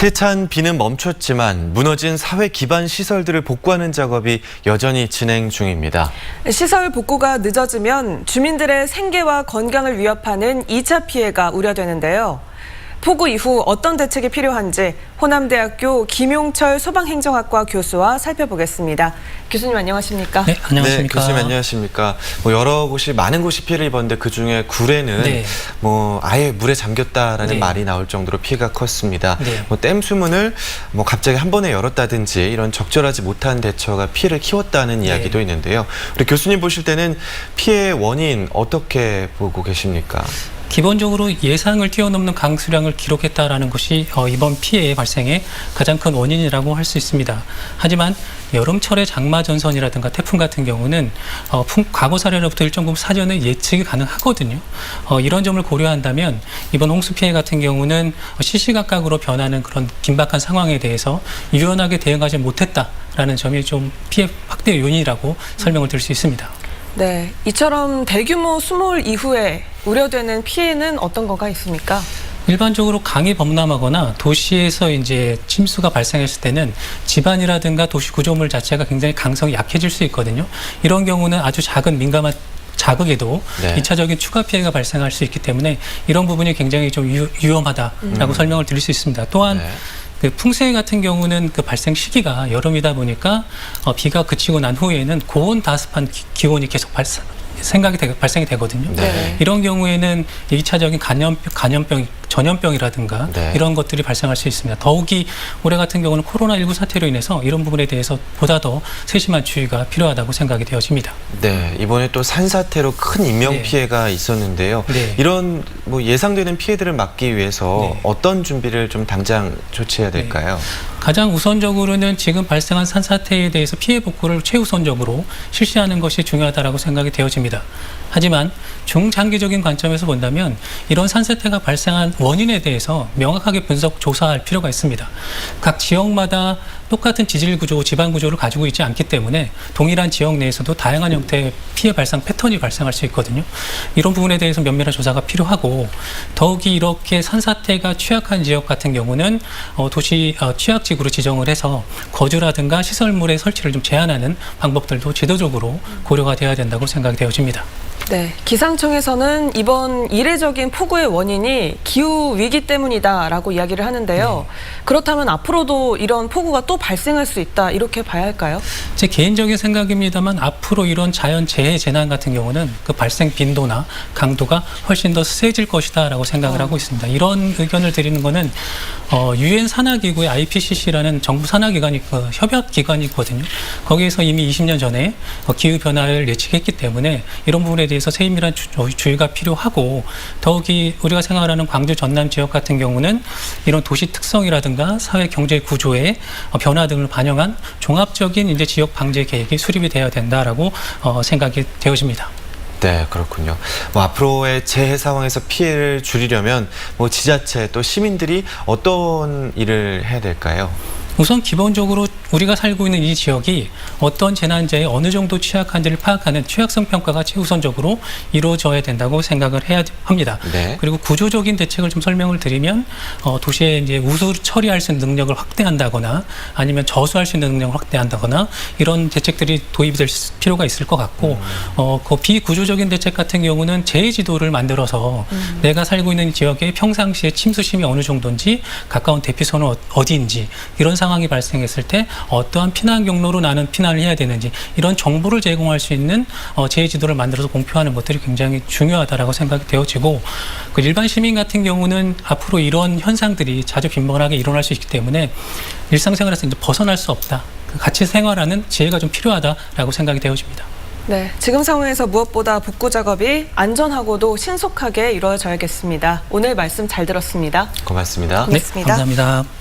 세찬 비는 멈췄지만 무너진 사회 기반 시설들을 복구하는 작업이 여전히 진행 중입니다. 시설 복구가 늦어지면 주민들의 생계와 건강을 위협하는 2차 피해가 우려되는데요. 폭우 이후 어떤 대책이 필요한지 호남대학교 김용철 소방행정학과 교수와 살펴보겠습니다. 교수님 안녕하십니까? 네, 안녕하십니까? 네, 교수님 안녕하십니까? 여러 곳이 많은 곳이 피해를 입었는데 그중에 구례는 아예 물에 잠겼다라는 말이 나올 정도로 피해가 컸습니다. 댐 수문을 갑자기 한 번에 열었다든지 이런 적절하지 못한 대처가 피해를 키웠다는 이야기도 있는데요. 우리 교수님 보실 때는 피해 원인 어떻게 보고 계십니까? 기본적으로 예상을 뛰어넘는 강수량을 기록했다라는 것이 이번 피해 발생의 가장 큰 원인이라고 할 수 있습니다. 하지만 여름철의 장마 전선이라든가 태풍 같은 경우는 과거 사례로부터 일정 부분 사전에 예측이 가능하거든요. 이런 점을 고려한다면 이번 홍수 피해 같은 경우는 시시각각으로 변하는 그런 긴박한 상황에 대해서 유연하게 대응하지 못했다라는 점이 좀 피해 확대 요인이라고 설명을 드릴 수 있습니다. 네, 이처럼 대규모 수몰 이후에 우려되는 피해는 어떤 거가 있습니까? 일반적으로 강이 범람하거나 도시에서 이제 침수가 발생했을 때는 집안이라든가 도시 구조물 자체가 굉장히 강성이 약해질 수 있거든요. 이런 경우는 아주 작은 민감한 자극에도 2차적인 추가 피해가 발생할 수 있기 때문에 이런 부분이 굉장히 좀 위험하다라고 설명을 드릴 수 있습니다. 또한 그 풍세 같은 경우는 그 발생 시기가 여름이다 보니까 비가 그치고 난 후에는 고온 다습한 기온이 계속 발생이 되거든요. 이런 경우에는 2차적인 전염병이라든가 이런 것들이 발생할 수 있습니다. 더욱이 올해 같은 경우는 코로나19 사태로 인해서 이런 부분에 대해서 보다 더 세심한 주의가 필요하다고 생각이 되어집니다. 네, 이번에 또 산사태로 큰 인명 피해가 있었는데요. 이런 예상되는 피해들을 막기 위해서 어떤 준비를 좀 당장 조치해야 될까요? 가장 우선적으로는 지금 발생한 산사태에 대해서 피해 복구를 최우선적으로 실시하는 것이 중요하다고 생각이 되어집니다. 하지만 중장기적인 관점에서 본다면 이런 산사태가 발생한 원인에 대해서 명확하게 분석, 조사할 필요가 있습니다. 각 지역마다 똑같은 지질 구조, 지반 구조를 가지고 있지 않기 때문에 동일한 지역 내에서도 다양한 형태의 피해 발생 패턴이 발생할 수 있거든요. 이런 부분에 대해서 면밀한 조사가 필요하고 더욱이 이렇게 산사태가 취약한 지역 같은 경우는 도시 취약지구로 지정을 해서 거주라든가 시설물의 설치를 좀 제한하는 방법들도 제도적으로 고려가 돼야 된다고 생각이 되어집니다. 네, 기상청에서는 이번 이례적인 폭우의 원인이 기후 위기 때문이다라고 이야기를 하는데요. 그렇다면 앞으로도 이런 폭우가 또 발생할 수 있다 이렇게 봐야 할까요? 제 개인적인 생각입니다만 앞으로 이런 자연 재해 재난 같은 경우는 그 발생 빈도나 강도가 훨씬 더 세질 것이다라고 생각을 하고 있습니다. 이런 의견을 드리는 거는 UN 산하기구의 IPCC라는 정부 산하기관이 협약기관이 있거든요. 거기에서 이미 20년 전에 기후 변화를 예측했기 때문에 이런 부분에 대해서 세밀한 주의가 필요하고 더욱이 우리가 생각하는 광주 전남 지역 같은 경우는 이런 도시 특성이라든가 사회 경제 구조의 변화 등을 반영한 종합적인 이제 지역 방제 계획이 수립이 되어야 된다라고 생각이 되어집니다. 네, 그렇군요. 앞으로의 재해 상황에서 피해를 줄이려면 지자체 또 시민들이 어떤 일을 해야 될까요? 우선 기본적으로 우리가 살고 있는 이 지역이 어떤 재난재해에 어느 정도 취약한지를 파악하는 취약성 평가가 최우선적으로 이루어져야 된다고 생각을 해야 합니다. 그리고 구조적인 대책을 좀 설명을 드리면 도시에 이제 우수 처리할 수 있는 능력을 확대한다거나 아니면 저수할 수 있는 능력을 확대한다거나 이런 대책들이 도입이 될 필요가 있을 것 같고 그 비구조적인 대책 같은 경우는 재해 지도를 만들어서 내가 살고 있는 지역의 평상시에 침수심이 어느 정도인지 가까운 대피소는 어디인지 이런 상황이 발생했을 때 어떠한 피난 경로로 나는 피난을 해야 되는지 이런 정보를 제공할 수 있는 재해 지도를 만들어서 공표하는 것들이 굉장히 중요하다라고 생각이 되어지고 그 일반 시민 같은 경우는 앞으로 이런 현상들이 자주 빈번하게 일어날 수 있기 때문에 일상생활에서 이제 벗어날 수 없다. 같이 생활하는 지혜가 좀 필요하다라고 생각이 되어집니다. 네, 지금 상황에서 무엇보다 복구 작업이 안전하고도 신속하게 이루어져야겠습니다. 오늘 말씀 잘 들었습니다. 고맙습니다. 고맙습니다. 네, 감사합니다.